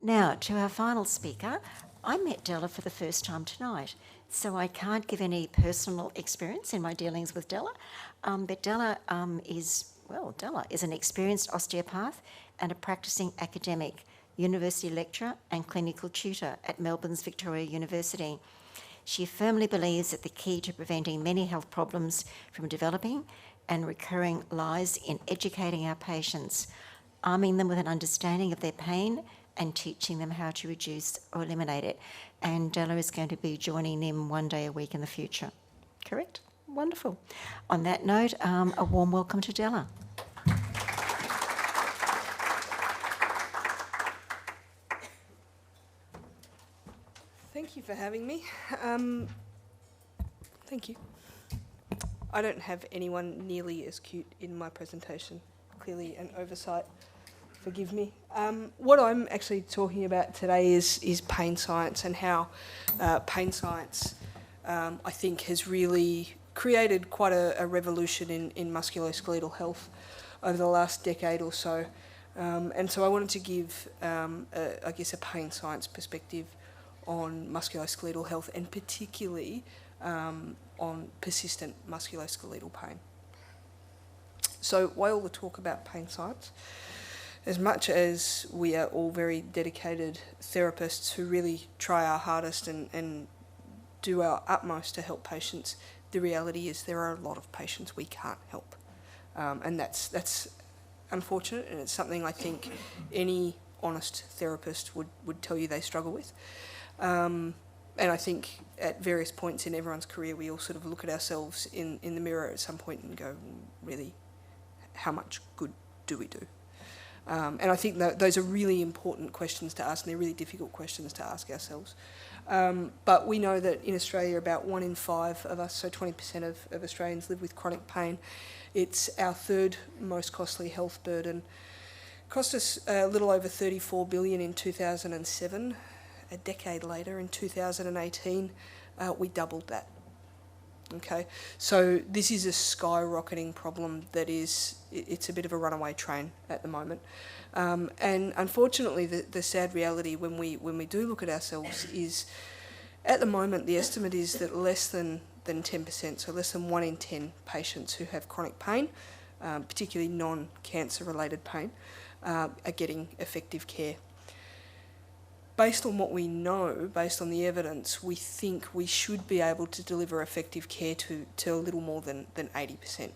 Now, to our final speaker. I met Della for the first time tonight, so I can't give any personal experience in my dealings with Della, but Della is an experienced osteopath and a practicing academic, university lecturer and clinical tutor at Melbourne's Victoria University. She firmly believes that the key to preventing many health problems from developing and recurring lies in educating our patients, arming them with an understanding of their pain and teaching them how to reduce or eliminate it. And Della is going to be joining NIIM one day a week in the future. Correct? Wonderful. On that note, a warm welcome to Della. Thank you for having me. Thank you. I don't have anyone nearly as cute in my presentation. Clearly an oversight. Forgive me. What I'm actually talking about today is pain science and how pain science, I think, has really created quite a revolution in musculoskeletal health over the last decade or so. And so I wanted to give, a pain science perspective on musculoskeletal health and particularly on persistent musculoskeletal pain. So why all the talk about pain science? As much as we are all very dedicated therapists who really try our hardest and do our utmost to help patients, the reality is there are a lot of patients we can't help. And that's unfortunate, and it's something I think any honest therapist would tell you they struggle with. And I think at various points in everyone's career we all sort of look at ourselves in the mirror at some point and go, really, how much good do we do? And I think that those are really important questions to ask, and they're really difficult questions to ask ourselves. But we know that in Australia about 1 in 5 of us, so 20% of Australians, live with chronic pain. It's our third most costly health burden. Cost us a little over $34 billion in 2007. A decade later, in 2018, we doubled that. Okay, so this is a skyrocketing problem that it's a bit of a runaway train at the moment. And unfortunately, the sad reality when we do look at ourselves is, at the moment, the estimate is that less than 10%, so less than 1 in 10 patients who have chronic pain, particularly non-cancer related pain, are getting effective care. Based on what we know, based on the evidence, we think we should be able to deliver effective care to a little more than 80%.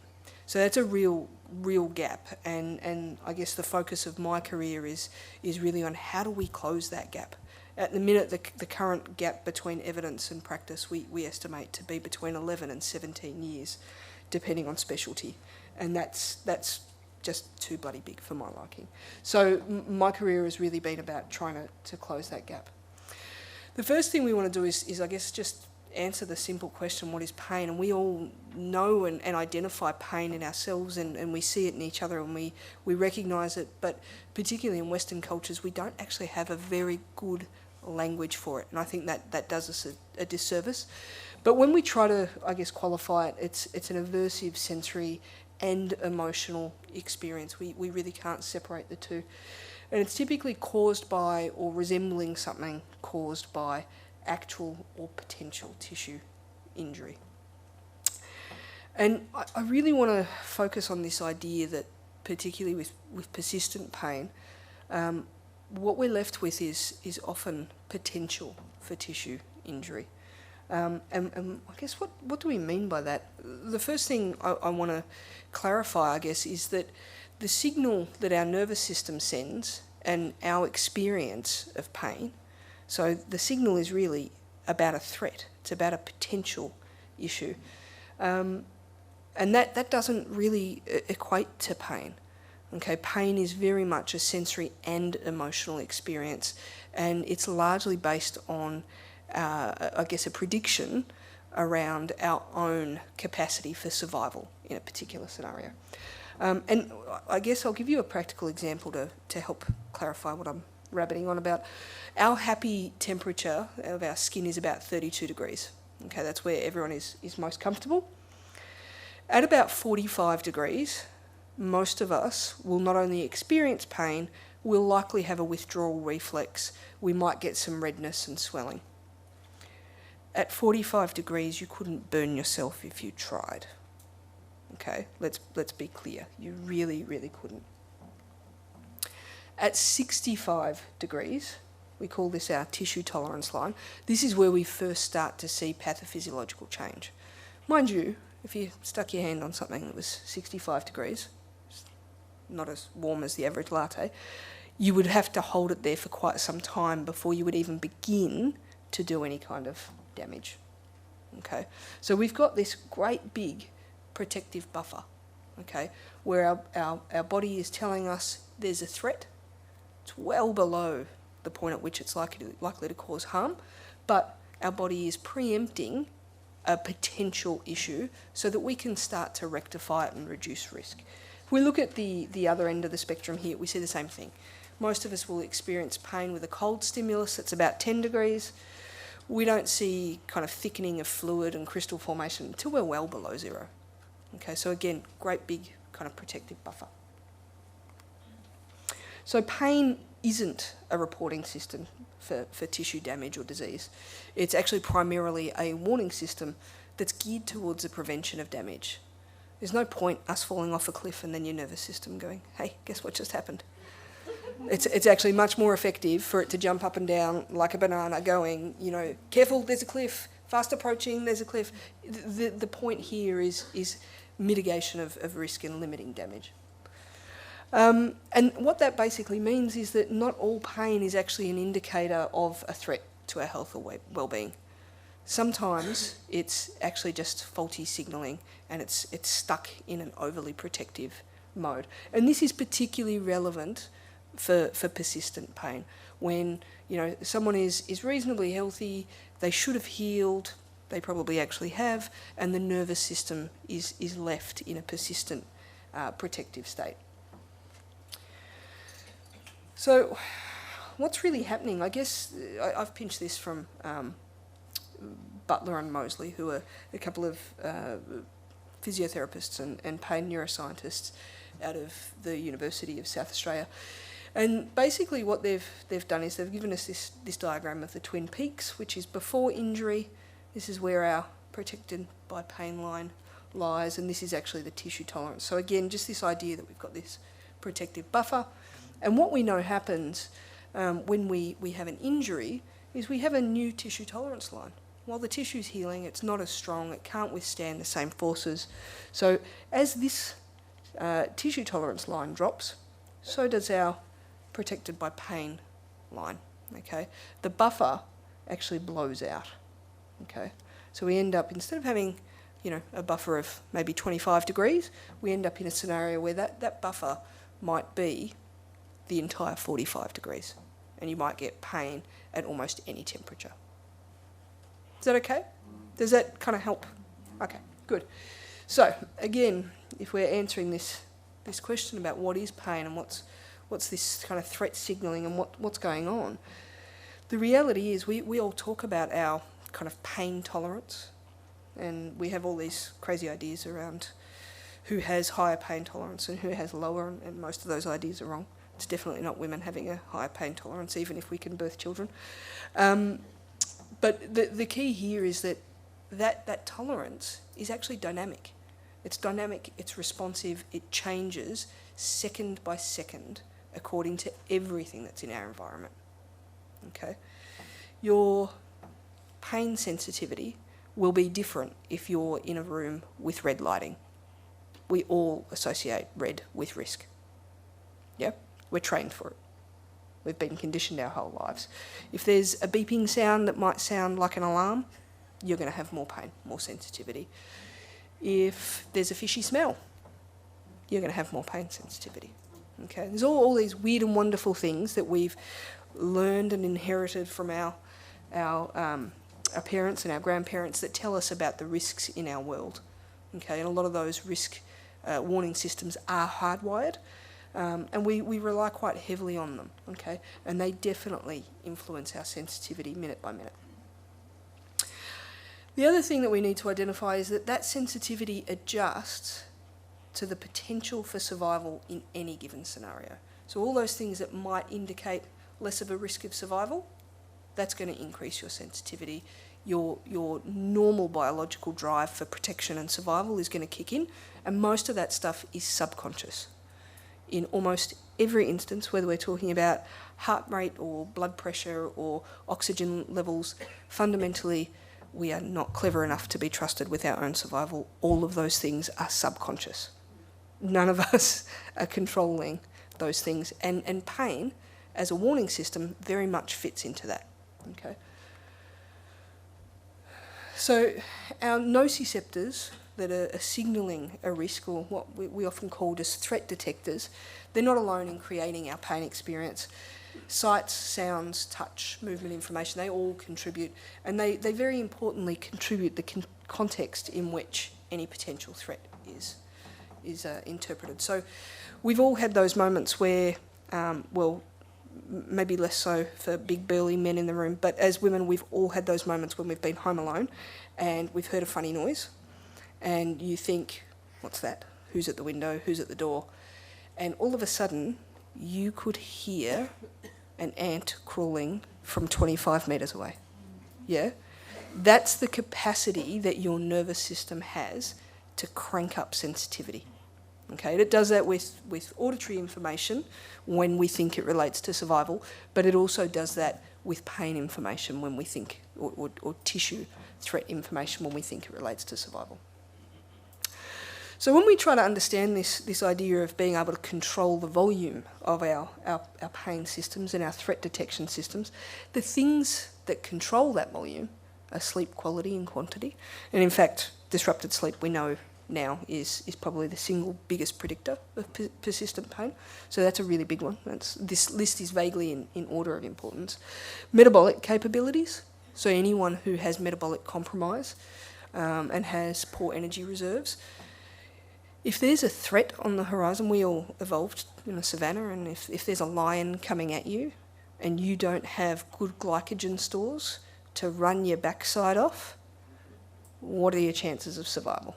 So that's a real gap, and I guess the focus of my career is really on how do we close that gap. At the minute, the current gap between evidence and practice we estimate to be between 11 and 17 years, depending on specialty, and that's just too bloody big for my liking. So my career has really been about trying to close that gap. The first thing we want to do is I guess just answer the simple question, what is pain? And we all know and identify pain in ourselves, and we see it in each other, and we recognise it, but particularly in Western cultures we don't actually have a very good language for it, and I think that does us a disservice. But when we try to, I guess, qualify it, it's an aversive sensory and emotional experience. We really can't separate the two. And it's typically caused by or resembling something caused by actual or potential tissue injury. And I really want to focus on this idea that, particularly with persistent pain, what we're left with is often potential for tissue injury. And I guess what do we mean by that? The first thing I want to clarify, I guess, is that the signal that our nervous system sends and our experience of pain, so the signal is really about a threat, it's about a potential issue. And that doesn't really equate to pain. Okay, pain is very much a sensory and emotional experience, and it's largely based on I guess a prediction around our own capacity for survival in a particular scenario. And I guess I'll give you a practical example to help clarify what I'm rabbiting on about. Our happy temperature of our skin is about 32 degrees. Okay, that's where everyone is most comfortable. At about 45 degrees, most of us will not only experience pain, we'll likely have a withdrawal reflex. We might get some redness and swelling. At 45 degrees, you couldn't burn yourself if you tried. Okay, let's be clear. You really, really couldn't. At 65 degrees, we call this our tissue tolerance line. This is where we first start to see pathophysiological change. Mind you, if you stuck your hand on something that was 65 degrees, not as warm as the average latte, you would have to hold it there for quite some time before you would even begin to do any kind of damage. Okay, so we've got this great big protective buffer, okay, where our body is telling us there's a threat. It's well below the point at which it's likely to cause harm, but our body is preempting a potential issue so that we can start to rectify it and reduce risk. If we look at the other end of the spectrum here, we see the same thing. Most of us will experience pain with a cold stimulus that's about 10 degrees. We don't see kind of thickening of fluid and crystal formation until we're well below zero. Okay, so again, great big kind of protective buffer. So pain isn't a reporting system for tissue damage or disease. It's actually primarily a warning system that's geared towards the prevention of damage. There's no point us falling off a cliff and then your nervous system going, hey, guess what just happened? It's actually much more effective for it to jump up and down like a banana going, you know, careful, there's a cliff, fast approaching, there's a cliff. The point here is mitigation of risk and limiting damage. And what that basically means is that not all pain is actually an indicator of a threat to our health or well-being. Sometimes it's actually just faulty signalling and it's stuck in an overly protective mode. And this is particularly relevant for persistent pain. When, you know, someone is reasonably healthy, they should have healed, they probably actually have, and the nervous system is left in a persistent protective state. So what's really happening? I guess I've pinched this from Butler and Mosley, who are a couple of physiotherapists and pain neuroscientists out of the University of South Australia. And basically what they've done is they've given us this diagram of the twin peaks, which is before injury. This is where our protected by pain line lies, and this is actually the tissue tolerance. So again, just this idea that we've got this protective buffer. And what we know happens when we have an injury is we have a new tissue tolerance line. While the tissue's healing, it's not as strong, it can't withstand the same forces. So as this tissue tolerance line drops, so does our protected by pain line, okay? The buffer actually blows out, okay? So we end up, instead of having, you know, a buffer of maybe 25 degrees, we end up in a scenario where that buffer might be the entire 45 degrees, and you might get pain at almost any temperature. Is that okay? Does that kind of help? Okay, good. So again, if we're answering this question about what is pain and what's this kind of threat signalling and what's going on, the reality is we all talk about our kind of pain tolerance, and we have all these crazy ideas around who has higher pain tolerance and who has lower, and most of those ideas are wrong. It's definitely not women having a higher pain tolerance, even if we can birth children. But the key here is that tolerance is actually dynamic. It's dynamic, it's responsive, it changes second by second according to everything that's in our environment. Okay? Your pain sensitivity will be different if you're in a room with red lighting. We all associate red with risk. Yeah? We're trained for it. We've been conditioned our whole lives. If there's a beeping sound that might sound like an alarm, you're going to have more pain, more sensitivity. If there's a fishy smell, you're going to have more pain sensitivity. Okay? There's all these weird and wonderful things that we've learned and inherited from our parents and our grandparents that tell us about the risks in our world. Okay? And a lot of those risk warning systems are hardwired. And we rely quite heavily on them, okay? And they definitely influence our sensitivity minute by minute. The other thing that we need to identify is that sensitivity adjusts to the potential for survival in any given scenario. So all those things that might indicate less of a risk of survival, that's going to increase your sensitivity. Your normal biological drive for protection and survival is going to kick in, and most of that stuff is subconscious. In almost every instance, whether we're talking about heart rate or blood pressure or oxygen levels, fundamentally we are not clever enough to be trusted with our own survival. All of those things are subconscious. None of us are controlling those things, and pain as a warning system very much fits into that. Okay. So our nociceptors that are signalling a risk, or what we often called as threat detectors, they're not alone in creating our pain experience. Sights, sounds, touch, movement information, they all contribute, and they very importantly contribute the context in which any potential threat is interpreted. So we've all had those moments where, well, maybe less so for big burly men in the room, but as women we've all had those moments when we've been home alone and we've heard a funny noise and you think, what's that? Who's at the window? Who's at the door? And all of a sudden you could hear an ant crawling from 25 metres away. Yeah? That's the capacity that your nervous system has to crank up sensitivity. Okay, it does that with auditory information when we think it relates to survival, but it also does that with pain information when we think, or tissue threat information when we think it relates to survival. So when we try to understand this idea of being able to control the volume of our pain systems and our threat detection systems, the things that control that volume are sleep quality and quantity. And in fact, disrupted sleep we know now is probably the single biggest predictor of persistent pain. So that's a really big one. This list is vaguely in order of importance. Metabolic capabilities, so anyone who has metabolic compromise and has poor energy reserves. If there's a threat on the horizon, we all evolved in a savannah, and if there's a lion coming at you and you don't have good glycogen stores to run your backside off, what are your chances of survival?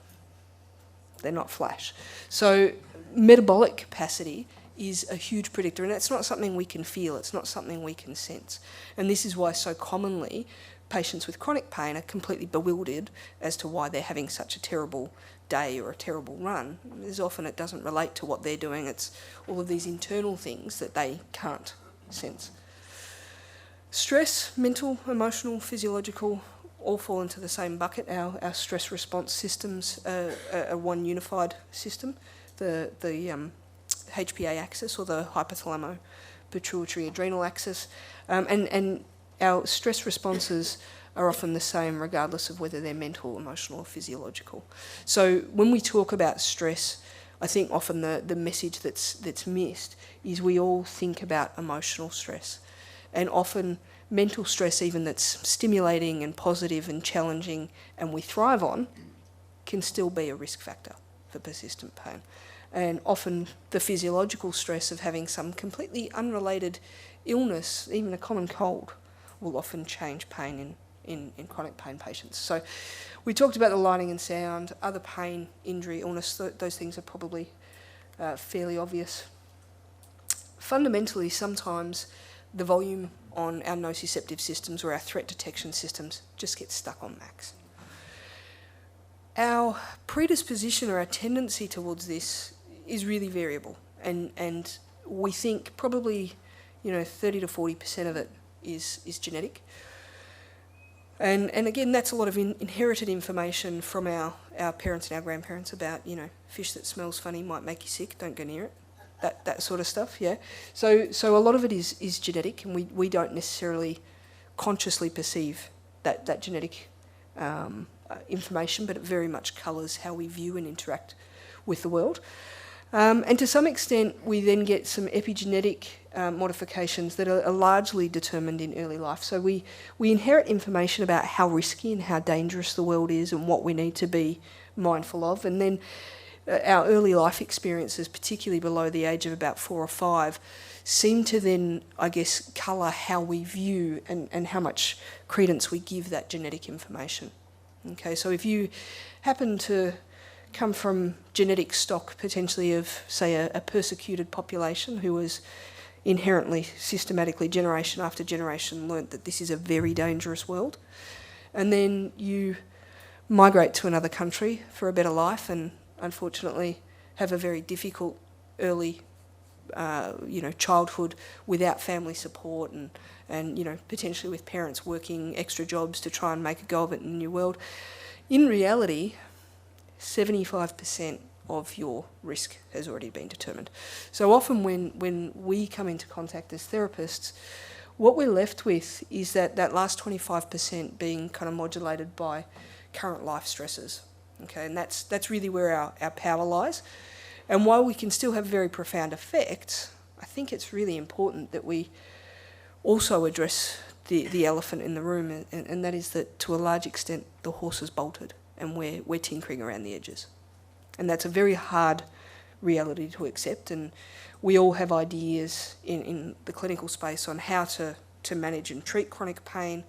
They're not flash. So metabolic capacity is a huge predictor, and it's not something we can feel, it's not something we can sense. And this is why so commonly patients with chronic pain are completely bewildered as to why they're having such a terrible day or a terrible run. As often it doesn't relate to what they're doing, it's all of these internal things that they can't sense. Stress, mental, emotional, physiological, all fall into the same bucket. Our stress response systems are one unified system. The HPA axis, or the hypothalamo pituitary adrenal axis, and our stress responses are often the same regardless of whether they're mental, emotional or physiological. So when we talk about stress, I think often the message that's missed is we all think about emotional stress, and often mental stress, even that's stimulating and positive and challenging and we thrive on, can still be a risk factor for persistent pain. And often the physiological stress of having some completely unrelated illness, even a common cold, will often change pain in chronic pain patients. So we talked about the lighting and sound, other pain, injury, illness, those things are probably fairly obvious. Fundamentally, sometimes the volume on our nociceptive systems or our threat detection systems just gets stuck on max. Our predisposition or our tendency towards this is really variable, and we think probably 30 to 40% of it is genetic. And again, that's a lot of inherited information from our parents and our grandparents about, fish that smells funny might make you sick, don't go near it. That sort of stuff, yeah. So a lot of it is genetic, and we don't necessarily consciously perceive that genetic information, but it very much colours how we view and interact with the world. And to some extent, we then get some epigenetic modifications that are largely determined in early life. So we inherit information about how risky and how dangerous the world is and what we need to be mindful of, and then our early life experiences, particularly below the age of about 4 or 5, seem to then, I guess, colour how we view and how much credence we give that genetic information. Okay, so if you happen to come from genetic stock potentially of, say, a persecuted population who was inherently, systematically, generation after generation, learnt that this is a very dangerous world. And then you migrate to another country for a better life and unfortunately have a very difficult early childhood without family support and potentially with parents working extra jobs to try and make a go of it in the new world. In reality, 75% of your risk has already been determined. So often when we come into contact as therapists, what we're left with is that last 25% being kind of modulated by current life stresses. Okay, and that's really where our power lies. And while we can still have very profound effects, I think it's really important that we also address the elephant in the room, and that is that to a large extent the horse is bolted and we're tinkering around the edges. And that's a very hard reality to accept, and we all have ideas in the clinical space on how to manage and treat chronic pain,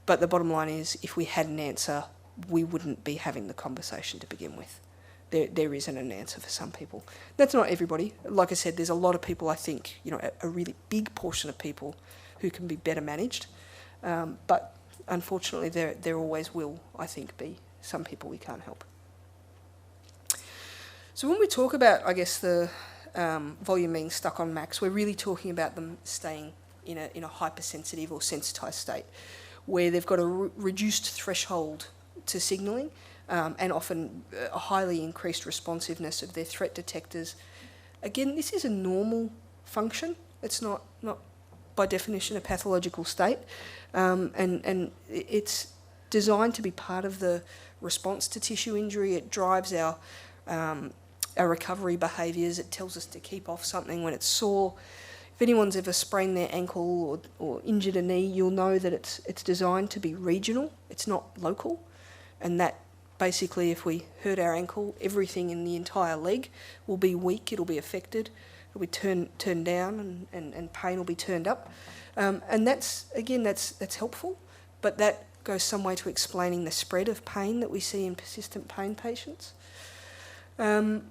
but the bottom line is if we had an answer, we wouldn't be having the conversation to begin with. There isn't an answer for some people. That's not everybody. Like I said, there's a lot of people, I think, a really big portion of people who can be better managed. But unfortunately, there always will, I think, be some people we can't help. So when we talk about, I guess, the volume being stuck on max, we're really talking about them staying in a hypersensitive or sensitised state, where they've got a reduced threshold to signalling, and often a highly increased responsiveness of their threat detectors. Again, this is a normal function. It's not by definition a pathological state, and it's designed to be part of the response to tissue injury. It drives our recovery behaviours. It tells us to keep off something when it's sore. If anyone's ever sprained their ankle or injured a knee, you'll know that it's designed to be regional. It's not local, and that basically, if we hurt our ankle, everything in the entire leg will be weak, it'll be affected, it'll be turned down, and pain will be turned up. And that's helpful, but that goes some way to explaining the spread of pain that we see in persistent pain patients. And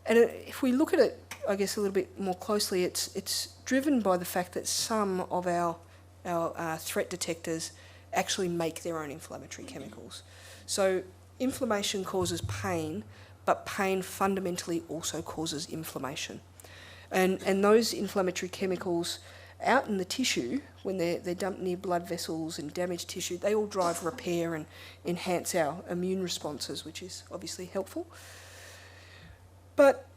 if we look at it, I guess, a little bit more closely, it's driven by the fact that some of our threat detectors actually make their own inflammatory chemicals. So inflammation causes pain, but pain fundamentally also causes inflammation. And those inflammatory chemicals out in the tissue, when they're dumped near blood vessels and damaged tissue, they all drive repair and enhance our immune responses, which is obviously helpful. But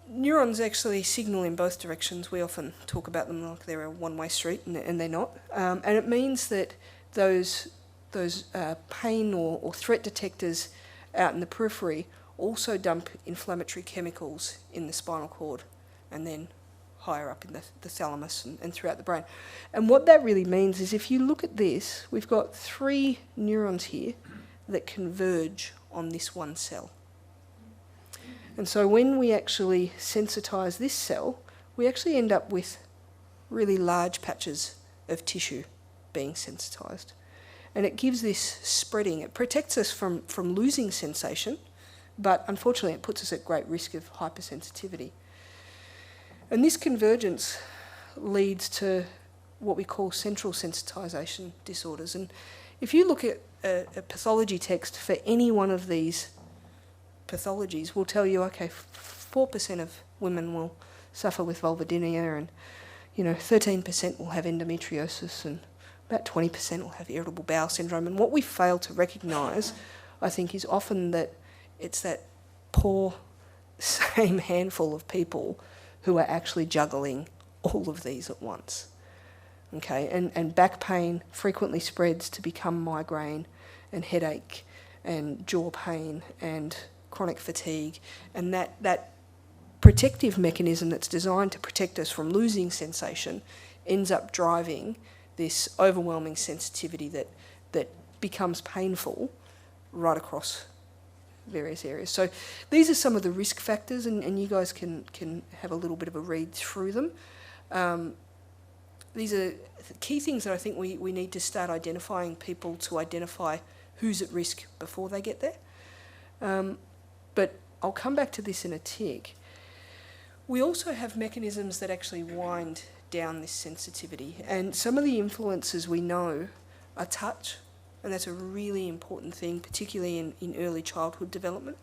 neurons actually signal in both directions. We often talk about them like they're a one-way street, and they're not. And it means that those pain or threat detectors out in the periphery also dump inflammatory chemicals in the spinal cord and then higher up in the thalamus and throughout the brain. And what that really means is if you look at this, we've got 3 neurons here that converge on this one cell. And so when we actually sensitise this cell, we actually end up with really large patches of tissue being sensitised. And it gives this spreading. It protects us from losing sensation, but unfortunately it puts us at great risk of hypersensitivity. And this convergence leads to what we call central sensitisation disorders. And if you look at a pathology text for any one of these pathologies, we'll tell you, okay, 4% of women will suffer with vulvodynia, and 13% will have endometriosis, and about 20% will have irritable bowel syndrome. And what we fail to recognise, I think, is often that it's that poor same handful of people who are actually juggling all of these at once. Okay, and back pain frequently spreads to become migraine and headache and jaw pain and chronic fatigue, and that protective mechanism that's designed to protect us from losing sensation ends up driving this overwhelming sensitivity that becomes painful right across various areas. So these are some of the risk factors, and you guys can have a little bit of a read through them. These are key things that I think we need to start identifying people to identify who's at risk before they get there. But I'll come back to this in a tick. We also have mechanisms that actually wind down this sensitivity. And some of the influences we know are touch, and that's a really important thing, particularly in early childhood development.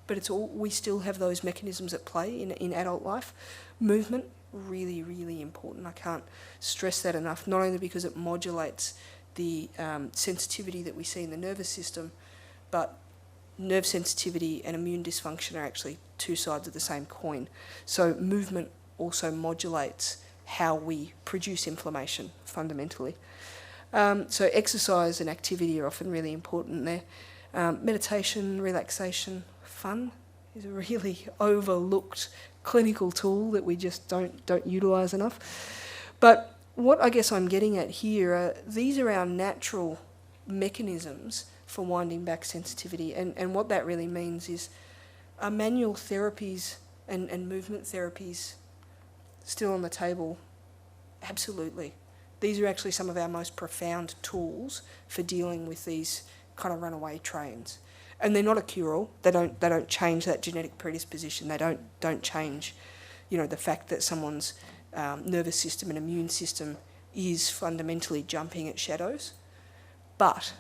But we still have those mechanisms at play in adult life. Movement, really, really important. I can't stress that enough, not only because it modulates the sensitivity that we see in the nervous system, but nerve sensitivity and immune dysfunction are actually two sides of the same coin. So movement also modulates how we produce inflammation fundamentally. So exercise and activity are often really important there. Meditation, relaxation, fun is a really overlooked clinical tool that we just don't utilise enough. But what I guess I'm getting at here are these are our natural mechanisms for winding back sensitivity, and what that really means is are manual therapies and movement therapies still on the table? Absolutely. These are actually some of our most profound tools for dealing with these kind of runaway trains. And they're not a cure-all. They don't change that genetic predisposition. They don't change, the fact that someone's nervous system and immune system is fundamentally jumping at shadows. But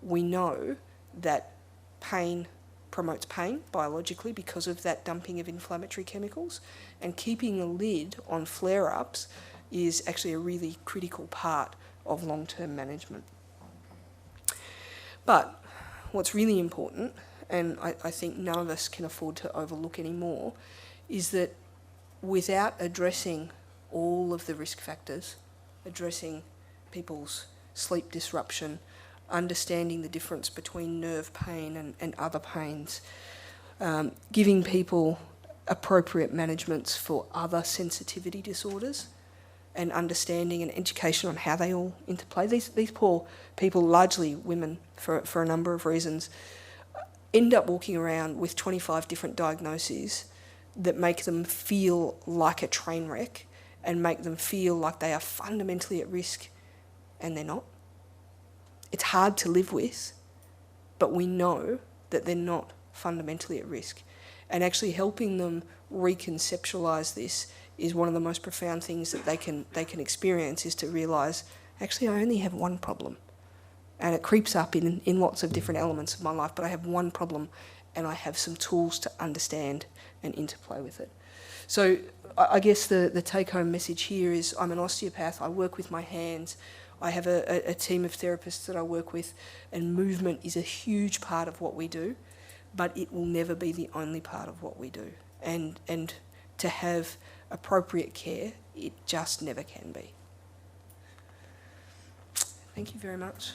we know that pain promotes pain biologically because of that dumping of inflammatory chemicals, and keeping a lid on flare-ups is actually a really critical part of long-term management. But what's really important, and I think none of us can afford to overlook anymore, is that without addressing all of the risk factors, addressing people's sleep disruption, understanding the difference between nerve pain and other pains, giving people appropriate managements for other sensitivity disorders, and understanding and education on how they all interplay. These poor people, largely women for a number of reasons, end up walking around with 25 different diagnoses that make them feel like a train wreck and make them feel like they are fundamentally at risk, and they're not. It's hard to live with, but we know that they're not fundamentally at risk. And actually helping them reconceptualise this is one of the most profound things that they can experience, is to realise, actually I only have one problem. And it creeps up in lots of different elements of my life, but I have one problem and I have some tools to understand and interplay with it. So I guess the take-home message here is I'm an osteopath, I work with my hands, I have a team of therapists that I work with, and movement is a huge part of what we do, but it will never be the only part of what we do. And to have appropriate care, it just never can be. Thank you very much.